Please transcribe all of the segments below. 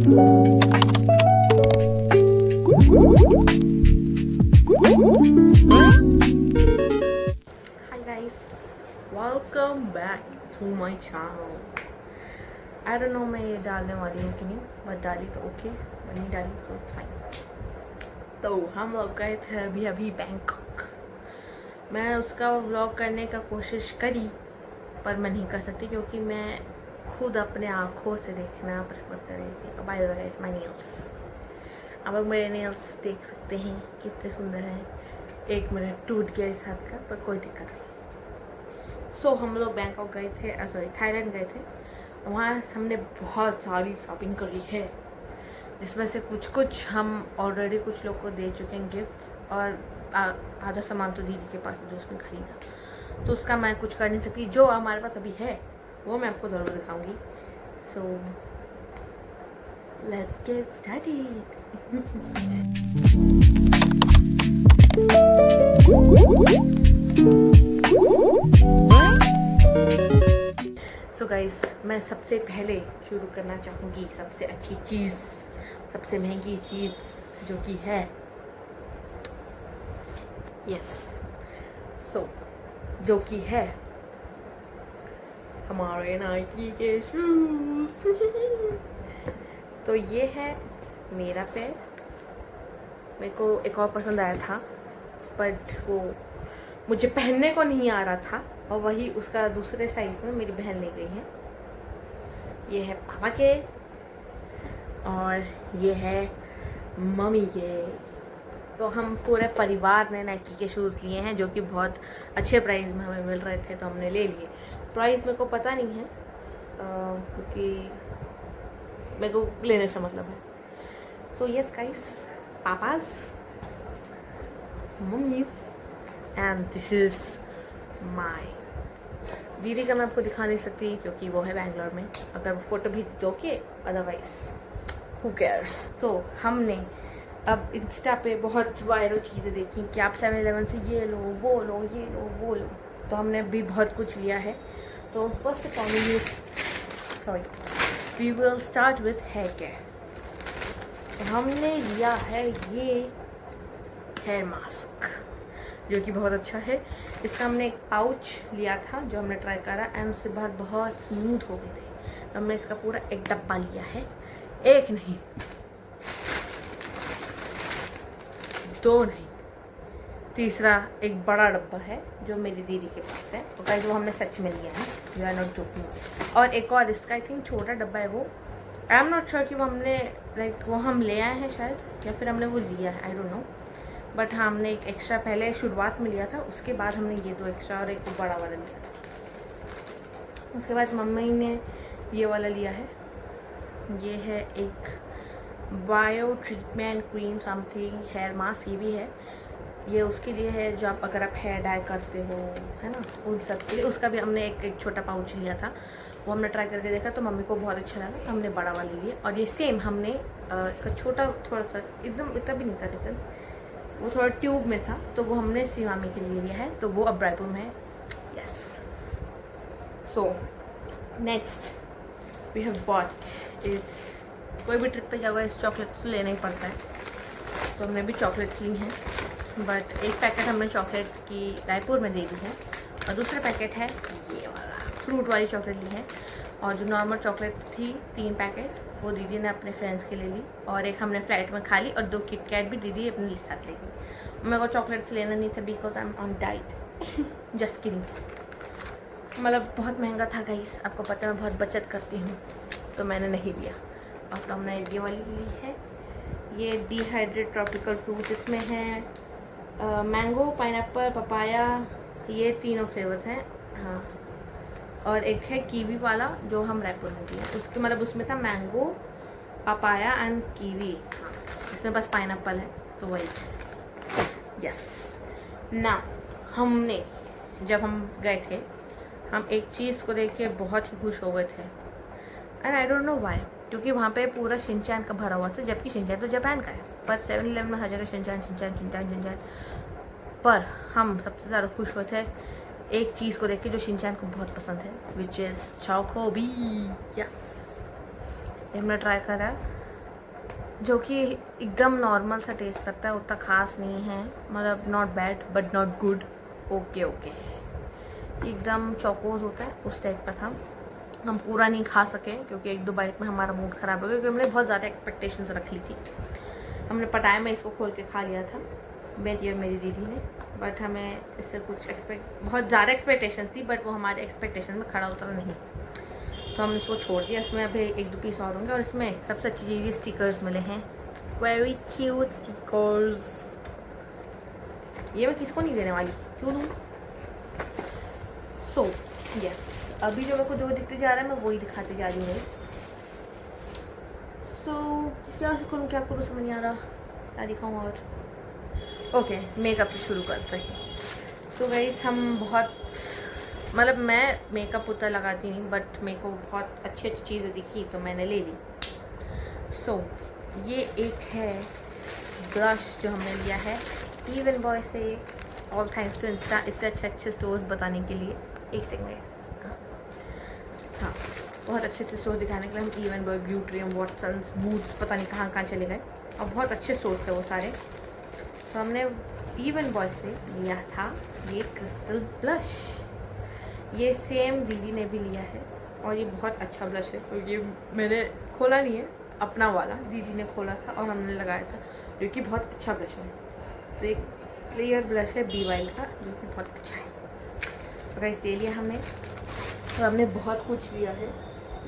guys, welcome back to my channel. I don't know मैं ये डालने वाली हूँ कि नहीं, बट डाली तो ओके, नहीं डाली तो इट्स फाइन। तो हम लोग गए थे अभी बैंकॉक। मैं उसका व्लॉग करने का कोशिश करी पर मैं नहीं कर सकती क्योंकि मैं खुद अपने आँखों से देखना प्रेफर कर रही थी। By the way guys, my nails, आप लोग मेरे नेल्स देख सकते हैं कितने सुंदर हैं। एक मिनट टूट गया इस हाथ का, पर कोई दिक्कत नहीं। सो हम लोग बैंकॉक गए थे, सॉरी थाईलैंड गए थे। वहाँ हमने बहुत सारी शॉपिंग करी है, जिसमें से कुछ हम ऑलरेडी कुछ लोग को दे चुके हैं गिफ्ट, और आधा सामान तो दीदी के पास जो उसने खरीदा, तो उसका मैं कुछ कर नहीं सकती। जो हमारे पास अभी है वो मैं आपको ज़रूर दिखाऊंगी। So let's get started. So guys, मैं सबसे पहले शुरू करना चाहूँगी सबसे अच्छी चीज़, सबसे महंगी चीज़ जो कि है जो कि है हमारे नाइकी के शूज़। तो ये है मेरा पैर। मेरे को एक और पसंद आया था बट वो मुझे पहनने को नहीं आ रहा था, और वही उसका दूसरे साइज में मेरी बहन ले गई है। ये है पापा के और ये है मम्मी के। तो हम पूरे परिवार ने नाइकी के शूज़ लिए हैं जो कि बहुत अच्छे प्राइस में हमें मिल रहे थे, तो हमने ले लिए। प्राइस मेरे को पता नहीं है क्योंकि मेरे को लेने से मतलब है। So yes guys, papa's, mummies and this is my दीदी का। मैं आपको दिखा नहीं सकती क्योंकि वो है बैंगलोर में, अगर वो फोटो भेज दोगे, अदरवाइज हु केयर्स। सो हमने अब इंस्टा पे बहुत वायरल चीज़ें देखी कि आप 7-Eleven से ये लो, वो लो, ये लो, वो लो, तो हमने भी बहुत कुछ लिया है। तो first of all we will start with hair care. तो हमने लिया है ये हेयर मास्क जो कि बहुत अच्छा है। इसका हमने एक पाउच लिया था जो हमने ट्राई करा, एंड उससे बहुत स्मूथ हो गए थे, तो हमने इसका पूरा एक डब्बा लिया है। एक नहीं, दो नहीं, तीसरा एक बड़ा डब्बा है जो मेरी दीदी के पास है। तो गाइस वो हमने सच में लिया है, यू आर नॉट जोकिंग। और एक और इसका आई थिंक छोटा डब्बा है, वो आई एम नॉट श्योर कि वो हमने वो हम ले आए हैं शायद, या फिर हमने वो लिया है, आई डोंट नो। बट हाँ, हमने एक एक्स्ट्रा पहले शुरुआत में लिया था, उसके बाद हमने ये दो एक्स्ट्रा और एक बड़ा वाला लिया था। उसके बाद मम्मी ने ये वाला लिया है। ये है एक bio treatment cream something hair mask, ये भी है। ये उसके लिए है जो आप अगर आप हेयर डाई करते हो, है ना, उन सब के लिए। उसका भी हमने एक छोटा पाउच लिया था, वो हमने ट्राई करके देखा तो मम्मी को बहुत अच्छा लगा, तो हमने बड़ा वाले लिए। और ये सेम हमने इसका छोटा थोड़ा सा एकदम इतना भी नहीं था डिफरेंस, वो थोड़ा ट्यूब में था, तो वो हमने सीमामी के लिए लिया है, तो वो अब रायपुर में है। Yes. So next we have bought is, कोई भी ट्रिप पे जाओगे इस चॉकलेट तो लेना ही पड़ता है, तो हमने भी चॉकलेट्स ली हैं। बट एक पैकेट हमने चॉकलेट की रायपुर में दे दी है, और दूसरा पैकेट है ये वाला फ्रूट वाली चॉकलेट ली है। और जो नॉर्मल चॉकलेट थी 3 पैकेट, वो दीदी ने अपने फ्रेंड्स के लिए ली, और एक हमने फ्लाइट में खा ली, और 2 किट कैट भी दीदी अपने साथ ले गई। मेरे को चॉकलेट्स लेना नहीं था because I am on diet. Just kidding. मतलब बहुत महंगा था गाइस, आपको पता है मैं बहुत बचत करती हूँ, तो मैंने नहीं लिया। और तो हमने ये वाली ली है, ये डिहाइड्रेट ट्रॉपिकल फ्रूट, इसमें है मैंगो, पाइनएप्पल, पपाया, ये तीनों फ्लेवर्स हैं। हाँ, और एक है कीवी वाला जो हम रायपुर में दिया, उसके मतलब उसमें था मैंगो, पपाया एंड कीवी। हाँ, इसमें बस पाइनएप्पल है, तो वही। यस ना, हमने जब हम गए थे, हम एक चीज़ को देख के बहुत ही खुश हो गए थे, and I don't know why, क्योंकि वहाँ पे पूरा शिनचैन का भरा हुआ था, जबकि शिनचैन तो जापान का है, पर 7-Eleven में हर जगह शिनचैन। पर हम सबसे ज़्यादा खुश हुए थे एक चीज़ को देख के जो शिनचैन को बहुत पसंद है, विच इज़ चोकोबी। यस, हमने ट्राई करा, जो कि एकदम नॉर्मल सा टेस्ट करता है, उतना ख़ास नहीं है, मतलब not bad but not good, okay okay है। एकदम चौकोस होता है उस टाइप का था। हम पूरा नहीं खा सके क्योंकि 1-2 बाइट में हमारा मूड ख़राब हो गया, क्योंकि हमने बहुत ज़्यादा एक्सपेक्टेशंस रख ली थी। हमने पटाया में इसको खोल के खा लिया था मेरी और मेरी दीदी ने, बट हमें इससे कुछ बहुत ज़्यादा एक्सपेक्टेशन थी, बट वो हमारे एक्सपेक्टेशन में खड़ा उतरा नहीं, तो हमने इसको छोड़ दिया। इसमें अभी 1-2 पीस और होंगे। और इसमें सबसे अच्छी चीज़ स्टिकर्स मिले हैं, वेरी क्यूट स्टिकर्स। ये मैं किसको नहीं देने वाली, क्यों दूँ। सो यस, अभी जो मेरे को जो दिखते जा रहा है मैं वही दिखाते जा रही हूँ। सो क्या करूँ क्या करूँ समझ नहीं आ रहा, क्या दिखाऊँ। और ओके, मेकअप से शुरू करते हैं। तो गाइस हम बहुत, मतलब मैं मेकअप उतना लगाती नहीं, बट मेरे को बहुत अच्छी अच्छी चीज़ें दिखी तो मैंने ले ली। सो ये एक है ब्लश जो हमने लिया है इवन बॉय से। ऑल थैंक्स टू इंस्टा इतने अच्छे अच्छे स्टोर्स बताने के लिए। एक सेकंड, हाँ, बहुत अच्छे अच्छे स्टोर दिखाने के लिए हम इवन बॉय, ब्यूट्रियम, वॉटसन्स, बूट्स, पता नहीं कहाँ कहाँ चले गए, और बहुत अच्छे स्टोर्स थे वो सारे। तो हमने इवन बॉय से लिया था ये क्रिस्टल ब्लश। ये सेम दीदी ने भी लिया है और ये बहुत अच्छा ब्लश है। तो ये मैंने खोला नहीं है, अपना वाला दीदी ने खोला था और हमने लगाया था, जो कि बहुत अच्छा ब्लश है। तो एक क्लियर ब्लश है BYL का, जो कि बहुत अच्छा है। तो गाइस ये लिया हमने, तो हमने बहुत कुछ लिया है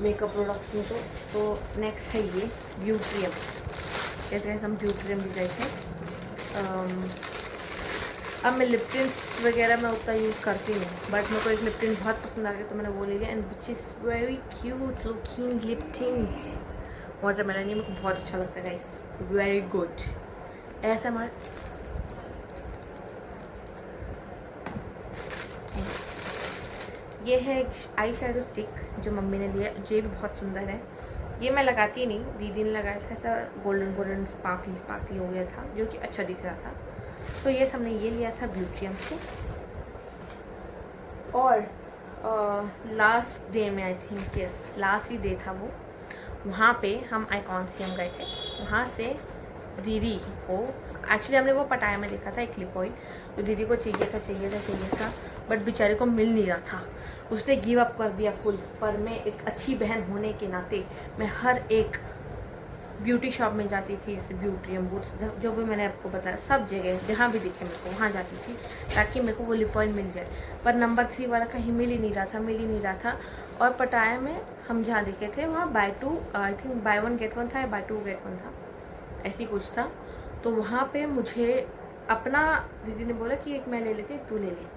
मेकअप प्रोडक्ट्स में। तो नेक्स्ट है ये ब्यूट्रियम। जैसे हम ब्यूट्रियम भी गए थे। अब मैं लिप टिंट वगैरह मैं उतना यूज़ करती हूँ, बट मेरे को एक लिप टिंट बहुत पसंद आ गया तो मैंने वो ले लिया, and which is very cute looking lip tint. Watermelon, ये मेरे को बहुत अच्छा लगता है गाइस, वेरी गुड। ऐसा मत, ये है आई शेडो स्टिक जो मम्मी ने लिया, ये भी बहुत सुंदर है। ये मैं लगाती नहीं, दीदी ने लगाया था, ऐसा गोल्डन गोल्डन स्पार्कली स्पार्कली हो गया था, जो कि अच्छा दिख रहा था। तो ये हमने ये लिया था ब्यूट्रियम से। और लास्ट डे में, I think yes last he day था वो, वहाँ पे हम आइकॉन्सियम गए थे। वहाँ से दीदी को, एक्चुअली हमने वो पटाया में देखा था एक क्लिप ऑयल, तो दीदी को चाहिए था बट बेचारे को मिल नहीं रहा था। उसने गिव अप कर दिया फुल। पर मैं एक अच्छी बहन होने के नाते मैं हर एक ब्यूटी शॉप में जाती थी, जैसे ब्यूट्रियम, बूट्स, जो भी मैंने आपको बताया, सब जगह जहाँ भी दिखे मेरे को वहाँ जाती थी ताकि मेरे को वो लिप ऑयल मिल जाए। पर नंबर 3 वाला कहीं मिल ही नहीं रहा था। और पटाया में हम जहाँ दिखे थे वहाँ buy 2, I think buy 1 get 1 था या बाय 2 गेट 1 था, ऐसी कुछ था। तो वहाँ पे मुझे अपना, दीदी ने बोला कि एक मैं ले लेती, तू ले ले।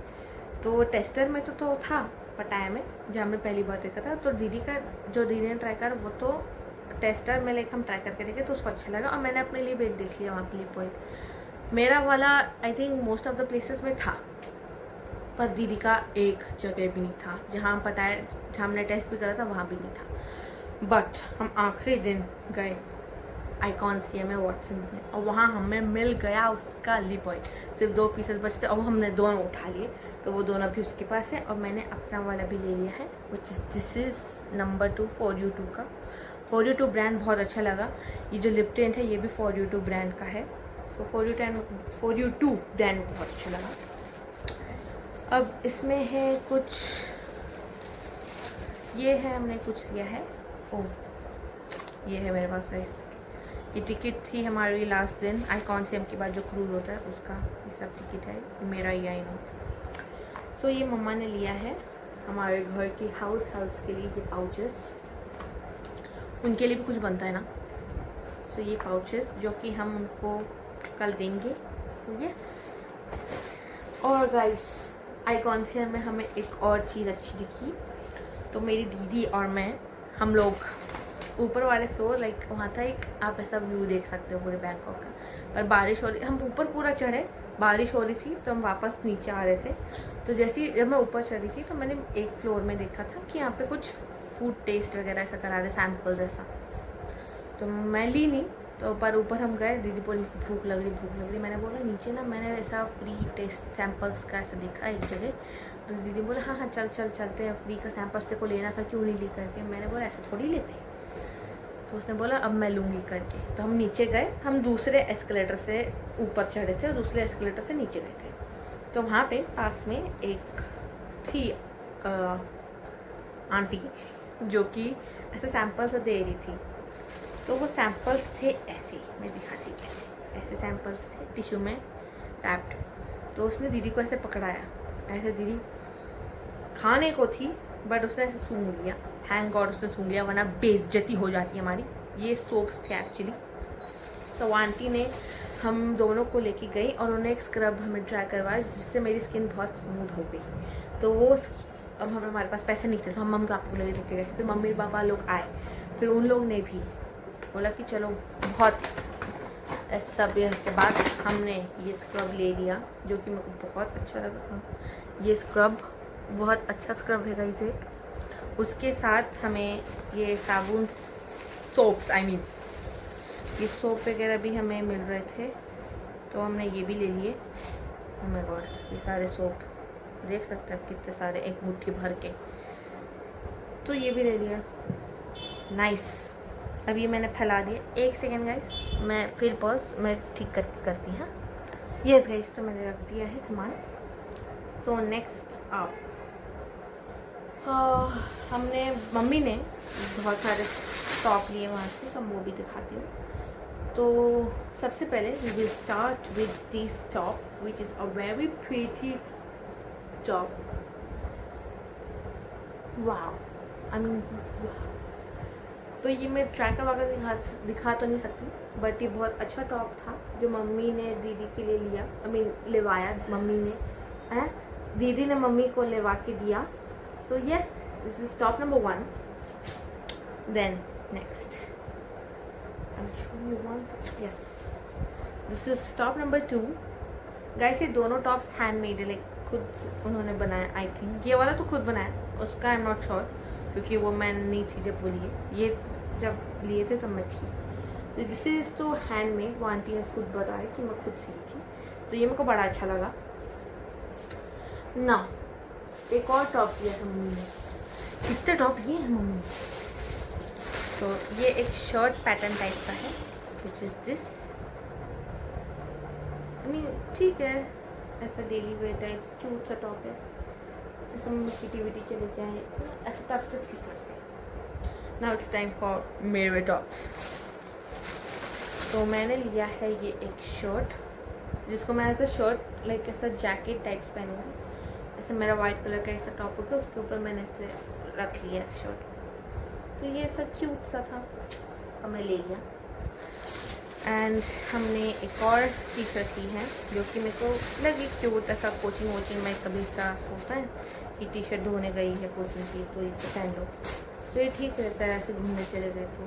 तो टेस्टर में तो था पटाया में, जहाँ हमने पहली बार देखा था। तो दीदी का जो दीदी ने ट्राई करा वो तो टेस्टर में लेकर हम ट्राई करके देखे तो उसको अच्छा लगा, और मैंने अपने लिए भी एक देख लिया वहाँ पे लिप ऑयल। मेरा वाला I think most of the places में था, पर दीदी का एक जगह भी नहीं था। जहाँ पटाया, जहाँ हमने टेस्ट भी करा था वहाँ भी नहीं था। बट हम आखिरी दिन गए आइकॉन्सियम में, वॉटसन्स में, और वहाँ हमें मिल गया उसका लिप ऑयल। सिर्फ 2 पीसेस बचते, और हमने दोनों उठा लिए, तो वो दोनों भी उसके पास है। और मैंने अपना वाला भी ले लिया है, this is number 2 For You 2 का। For You 2 ब्रांड बहुत अच्छा लगा। ये जो लिप टिंट है ये भी For You 2 ब्रांड का है। सो For You 2 ब्रांड बहुत अच्छा लगा। अब इसमें है कुछ, ये है हमने कुछ लिया है। ओह, ये है मेरे पास गाइस, ये टिकट थी हमारी लास्ट दिन आइकॉन्सियम के बाद जो क्रूज होता है उसका, ये सब टिकट है मेरा ही, आई नो। सो ये मम्मा ने लिया है हमारे घर की हाउस हेल्प्स के लिए, ये पाउचेस, उनके लिए भी कुछ बनता है ना। सो ये पाउचेस जो कि हम उनको कल देंगे। सो ये, और गाइस आइकॉन्सियम में हमें एक और चीज़ अच्छी दिखी। तो मेरी दीदी और मैं, हम लोग ऊपर वाले फ्लोर, लाइक वहाँ था एक, आप ऐसा व्यू देख सकते हो पूरे बैंकॉक का, पर बारिश हो रही, हम ऊपर पूरा चढ़े, बारिश हो रही थी तो हम वापस नीचे आ रहे थे। तो जैसे ही जब मैं ऊपर चढ़ी थी तो मैंने एक फ्लोर में देखा था कि यहाँ पे कुछ फूड टेस्ट वगैरह ऐसा करा रहे, सैम्पल जैसा। तो मैं ली नहीं, तो पर ऊपर हम गए, दीदी बोली भूख लग रही। मैंने बोला नीचे ना मैंने ऐसा फ्री टेस्ट सैम्पल्स का ऐसा देखा एक जगह। तो दीदी बोले हाँ चलते हैं, फ्री का सैम्पल्स तेरे को लेना था, क्यों नहीं ली करके। मैंने बोला ऐसे थोड़ी लेते। तो उसने बोला अब मैं लूँगी करके। तो हम नीचे गए, हम दूसरे एस्केलेटर से ऊपर चढ़े थे और दूसरे एस्केलेटर से नीचे गए थे। तो वहाँ पे पास में एक थी आंटी जो कि ऐसे सैम्पल्स दे रही थी। तो वो सैम्पल्स थे ऐसे, मैं दिखाती कैसे, ऐसे सैम्पल्स थे टिश्यू में रैप्ड। तो उसने दीदी को ऐसे पकड़ाया, ऐसे दीदी खाने को थी बट उसने ऐसे सूंघ लिया। थैंक गॉड उसने सूंघ लिया, वरना बेइज्जती हो जाती है हमारी। ये सोप्स थे एक्चुअली। तो वो आंटी ने हम दोनों को लेके गई और उन्होंने एक स्क्रब हमें ट्राई करवाया जिससे मेरी स्किन बहुत स्मूथ हो गई। तो वो अब हमारे पास पैसे नहीं थे तो हम मम्मी पापा को लेके गए। फिर मम्मी पापा लोग आए, फिर उन लोग ने भी बोला कि चलो, बहुत सब के बाद हमने ये स्क्रब ले लिया जो कि मेरे को बहुत अच्छा लगा। ये स्क्रब बहुत अच्छा स्क्रब है गाइस। उसके साथ हमें ये साबुन सोप्स ये सोप वगैरह भी हमें मिल रहे थे, तो हमने ये भी ले लिए। ओह माय गॉड, ये सारे सोप देख सकते हैं कितने सारे, एक मुट्ठी भर के। तो ये भी ले लिया। नाइस। अब ये मैंने फैला दिया। एक सेकेंड गाइस, मैं फिर पॉज मैं ठीक करती हूँ। यस गाइस, तो मैंने रख दिया है सामान। सो नेक्स्ट आप हमने मम्मी ने बहुत सारे टॉप लिए वहाँ से, तो मैं वो भी दिखाती हूँ। तो सबसे पहले we will start with this top which is a very pretty top. Wow, I mean तो ये मैं ट्राई करवा कर दिखा तो नहीं सकती, बट ये बहुत अच्छा टॉप था जो मम्मी ने दीदी के लिए लिया। आई मीन लेवाया मम्मी ने, दीदी ने मम्मी को लेवा के दिया। So yes, this is top number 1. Then next, I'll show you one. Yes, this is top number 2. Guys, ये दोनों टॉप्स हैंडमेड है, लाइक खुद उन्होंने बनाया। आई थिंक ये वाला तो खुद बनाया, उसका आई एम नॉट श्योर क्योंकि वो मैं नहीं थी जब वो लिए। ये जब लिए थे तब मैं थी। तो दिस इज तो हैंडमेड, वो आंटी ने खुद बताया कि मैं खुद सी थी। तो ये मेरे को बड़ा अच्छा लगा ना। एक और टॉप लिया था मम्मी ने। कितने टॉप लिए हैं मम्मी ने। तो ये एक शर्ट पैटर्न टाइप का है विच इज़ दिस। आई मीन ठीक है, ऐसा डेली वेयर टाइप क्यूट सा टॉप है। ऐसा मम्मी सिटी चले जाए ऐसा टॉप से ठीक लगता है। नाउ इट्स टाइम फॉर मेरे टॉप्स। तो मैंने लिया है ये एक शर्ट जिसको मैं ऐसा शर्ट लाइक ऐसा जैकेट टाइप्स पहनूँगी। ऐसे मेरा वाइट कलर का ऐसा टॉप होगा, उसके ऊपर मैंने ऐसे रख लिया इस शर्ट। तो ये ऐसा क्यूट सा था, हमने ले लिया। एंड हमने एक और टी शर्ट ली है जो कि मेरे को लगी क्यूट। ऐसा कोचिंग वोचिंग में कभी सा होता है कि टी शर्ट धोने गई है कोचिंग की तो इसे पहन लो, तो ये ठीक रहता है ऐसे घूमने चले गए तो।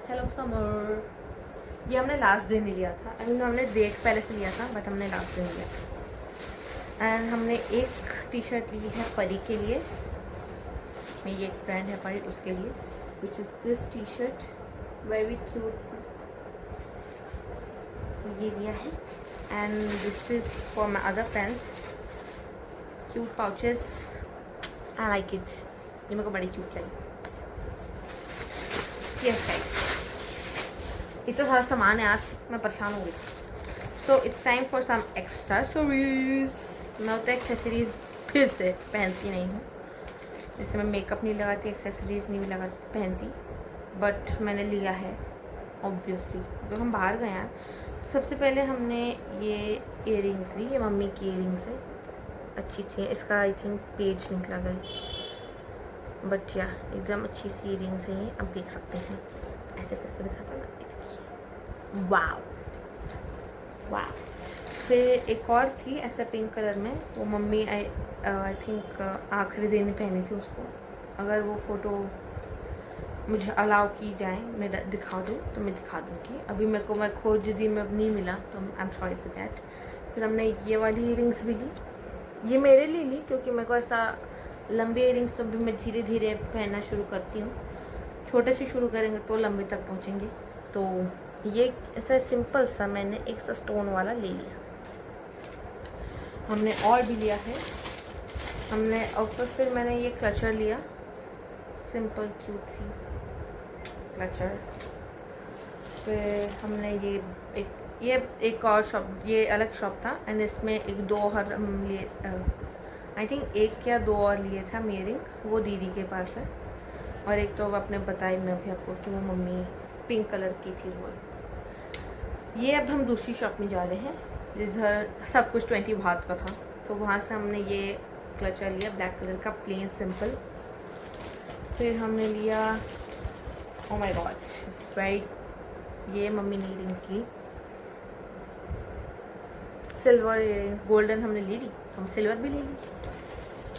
हेलो समर, ये हमने लास्ट दिन ही लिया था। आई मीन हमने डेट पहले से लिया था बट हमने लास्ट दिन लिया था। एंड हमने एक टी शर्ट ली है परी के लिए, मेरी एक फ्रेंड है परी, उसके लिए, which is this T shirt very cute सी। ये लिया है। And this is for my other friends, cute pouches, I like it. ये मेरे को बड़ी क्यूट लगी। यस गाइस, इतना सारा सामान है आज, मैं परेशान हो गई। So it's time for some accessories. मैं उतना एक्सेसरीज फिर से पहनती नहीं हूँ, जैसे मैं मेकअप नहीं लगाती, एक्सेसरीज नहीं पहनती, बट मैंने लिया है ऑब्वियसली। जब हम बाहर गए हैं तो सबसे पहले हमने ये इयररिंग्स ली। ये मम्मी की इयररिंग्स है, अच्छी थी। इसका आई थिंक पेज निकला गई, बट या एकदम अच्छी सी इयररिंग्स है ये। अब देख सकते हैं, ऐसे करके दिखाता हूँ, देखिए। वाव वाव। फिर एक और थी ऐसा पिंक कलर में, वो मम्मी आई थिंक आखिरी दिन पहनी थी उसको। अगर वो फ़ोटो मुझे अलाउ की जाए, मैं दिखा दूँ तो मैं दिखा दूँगी। अभी मेरे को मैं खोज दी में नहीं मिला तो I am sorry for that. फिर हमने ये वाली इयररिंग्स भी ली, ये मेरे लिए ली क्योंकि मेरे को ऐसा लंबी इयररिंग्स तो भी मैं धीरे धीरे पहनना शुरू करती हूँ। छोटे से शुरू करेंगे तो लंबे तक पहुँचेंगे। तो ये ऐसा सिंपल सा मैंने एक सा स्टोन वाला ले लिया। हमने और भी लिया है हमने, और फिर मैंने ये क्लचर लिया, सिंपल क्यूट सी। क्लचर। फिर हमने ये एक और शॉप, ये अलग शॉप था एंड इसमें एक दो और हम लिए, आई थिंक एक या दो और लिए था इयरिंग, वो दीदी के पास है। और एक तो आपने बताई मैं अभी आपको कि वो मम्मी पिंक कलर की थी वो। ये अब हम दूसरी शॉप में जा रहे हैं जिधर सब कुछ 20 भात का था, तो वहाँ से हमने ये क्लचर लिया ब्लैक कलर का, प्लेन सिंपल। फिर हमने लिया, ओ माय गॉड राइट, ये मम्मी ने इयरिंग्स ली, सिल्वर इयरिंग्स, गोल्डन हमने ले ली, हम सिल्वर भी ले ली।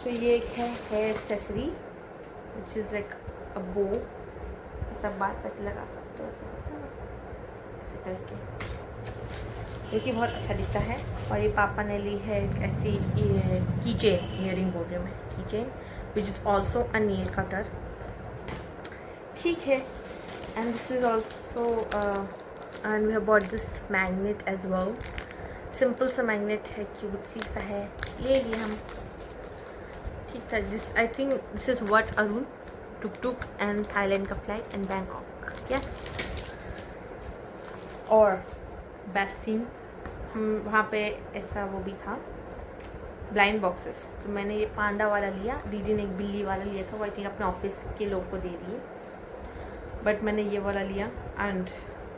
फिर ये एक है hair accessory which is like a bow, सब बात पैसे लगा सकते हो ऐसे करके, ये कि बहुत अच्छा दिखता है। और ये पापा ने ली है एक ऐसी की चेन, इयरिंग बोल रही हूँ मैं, key chain which is also a nail cutter, ठीक है। And this is also and we have bought this magnet as well, simple सा मैग्नेट है, क्यूट सी सा है, ले लिए हम, ठीक था। This I think this is what Arun took and Thailand का फ्लाइट एंड बैंकॉक, यस। और बेस्ट थिंग, हम वहाँ पे ऐसा वो भी था ब्लाइंड बॉक्सेस, तो मैंने ये पांडा वाला लिया, दीदी ने एक बिल्ली वाला लिया था, वो आई थिंक अपने ऑफिस के लोग को दे दिए, बट मैंने ये वाला लिया एंड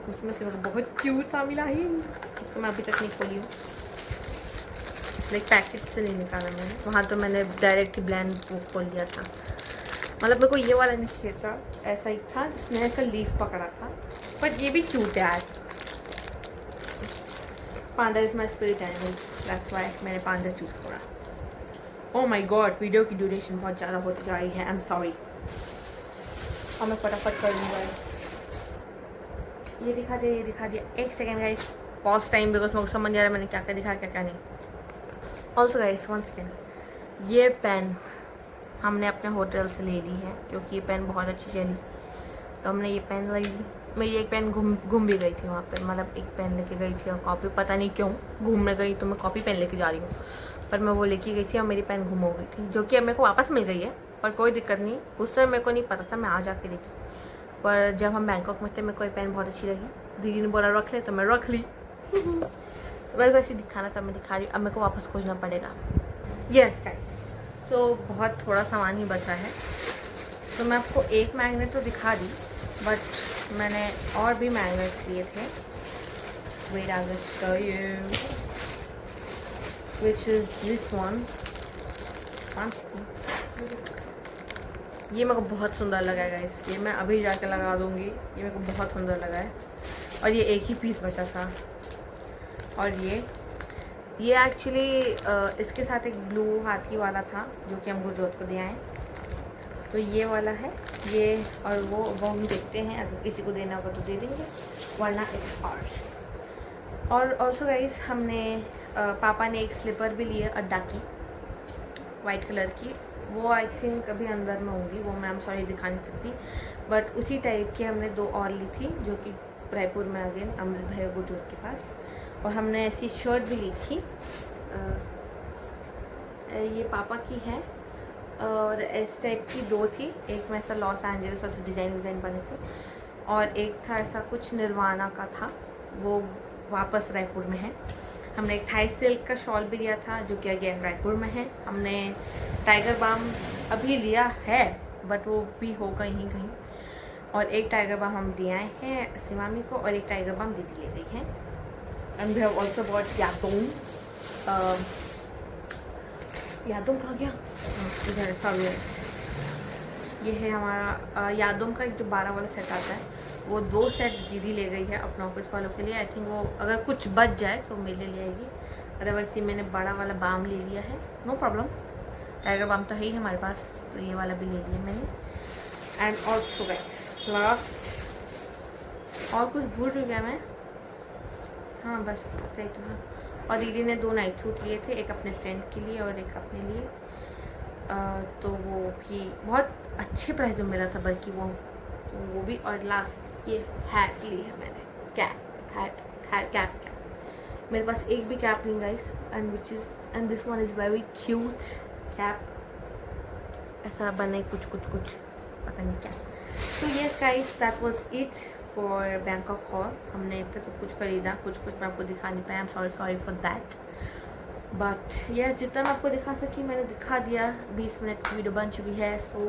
उसमें से मेरे बहुत क्यूट सा मिला ही, उसको मैं अभी तक नहीं खोली हूँ, लाइक पैकेट से नहीं निकाला मैंने, वहाँ तो मैंने डायरेक्ट ब्लैंड वो खोल लिया था। मतलब मेरे को ये वाला नहीं चाहिए था, ऐसा ही था जिसमें ऐसा लीफ पकड़ा था, बट ये भी क्यूट है यार। Panda is my spirit animal, that's why मैंने पांडा चूज़ करा। ओह माय गॉड, वीडियो की ड्यूरेशन बहुत ज़्यादा होती जा रही है, आई एम सॉरी। और मैं फटाफट कर दूँगा, ये दिखा दिया, एक second guys, pause time, because मेरे को समझ आ रहा है मैंने क्या क्या दिखा क्या नहीं। ऑल्सो गाइस वन सेकेंड, ये पेन हमने अपने होटल से ले ली है क्योंकि ये पेन बहुत अच्छी चली, तो हमने ये पेन ली। मेरी एक पेन घूम भी गई थी वहाँ पे, मतलब एक पेन लेके गई थी और कॉपी, पता नहीं क्यों घूमने गई तो मैं कॉपी पेन लेके जा रही हूँ, पर मैं वो लेके गई थी और मेरी पेन गुम हो गई थी, जो कि अब मेरे को वापस मिल गई है, पर कोई दिक्कत नहीं। उस समय मेरे को नहीं पता था, मैं आ जाके देखी, पर जब हम बैंकॉक में थे मेरे को ये पेन बहुत अच्छी लगी, दीदी ने बोला रख ले तो मैं रख ली। मेरे को ऐसे दिखाना था, मैं दिखा रही हूँ, अब मेरे को वापस खोजना पड़ेगा। यस गाइस, सो बहुत थोड़ा सामान ही बचा है, तो मैं आपको एक मैग्नेट तो दिखा दी, बट मैंने और भी मैग्नेट्स लिए थे। Wait I will show you which is this one. ये मेरे को बहुत सुंदर लगा है गाइस, ये मैं अभी जाके लगा दूंगी, ये मेरे को बहुत सुंदर लगा है। और ये एक ही पीस बचा था, और ये एक्चुअली इसके साथ एक ब्लू हाथी वाला था जो कि हम गुरजोत को दे आए, तो ये वाला है ये, और वो हम देखते हैं, अगर किसी को देना होगा तो दे देंगे, वरना इट्स आवर्स। और ऑल्सो गाइस हमने पापा ने एक स्लीपर भी लिए अड्डा की, वाइट कलर की, वो आई थिंक अभी अंदर में होंगी, वो मैं सॉरी दिखा नहीं सकती, बट उसी टाइप की हमने दो और ली थी जो कि रायपुर में अगेन अमृत भाई गुरजोत के पास। और हमने ऐसी शर्ट भी ली थी, ये पापा की है, और इस टाइप की दो थी, एक में ऐसा लॉस एंजल्स और डिज़ाइन बने थे, और एक था ऐसा कुछ निर्वाणा का था, वो वापस रायपुर में है। हमने एक थाई सिल्क का शॉल भी लिया था जो कि अगेन रायपुर में है। हमने टाइगर बाम अभी लिया है, बट वो भी होगा यहीं कहीं, और एक टाइगर बाम हम दिए आए हैं सिमामी को, और एक टाइगर बाम दीदी ले गई है। And we have also bought यादोंग, यादोंग कहाँ गया, इधर सॉरी, ये है हमारा यादोंग का एक जो 12 वाला सेट आता है, वो 2 सेट दीदी ले गई है अपने ऑफिस वालों के लिए। आई थिंक वो अगर कुछ बच जाए तो मेरे लिए ले आएगी, अदरवाइज ये मैंने बड़ा वाला बाम ले लिया है, नो प्रॉब्लम, टाइगर बाम तो है ही हमारे पास, तो ये वाला भी ले लिया मैंने। एंड ऑल्सो गाइस लास्ट, और कुछ भूल गया मैं, हाँ बस सही तो हाँ। और दीदी ने 2 नाइट सूट लिए थे, एक अपने फ्रेंड के लिए और एक अपने लिए, तो वो भी बहुत अच्छे प्राइस में मिला था, बल्कि वो भी। और लास्ट ये हैट ली है मैंने, कैप मेरे पास एक भी कैप नहीं guys, and this one is very cute cap, ऐसा बने कुछ पता नहीं क्या। तो ये guys, that was it for Bangkok hall. हमने इतना सब कुछ खरीदा, कुछ कुछ मैं आपको दिखा नहीं पाया. I am sorry for that. But yes, जितना मैं आपको दिखा सकी मैंने दिखा दिया. 20 मिनट की वीडियो बन चुकी है. सो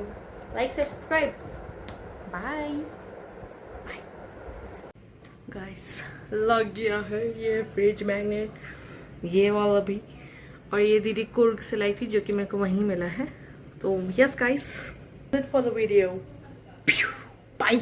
लाइक से सब्सक्राइब. Bye bye. गाइस, लग गया है ये फ्रिज मैग्नेट, ये वाला भी. और ये दीदी कुर्ग से लाई थी जो कि मेरे को वहीं मिला है. तो yes guys, that's it for the video. Bye.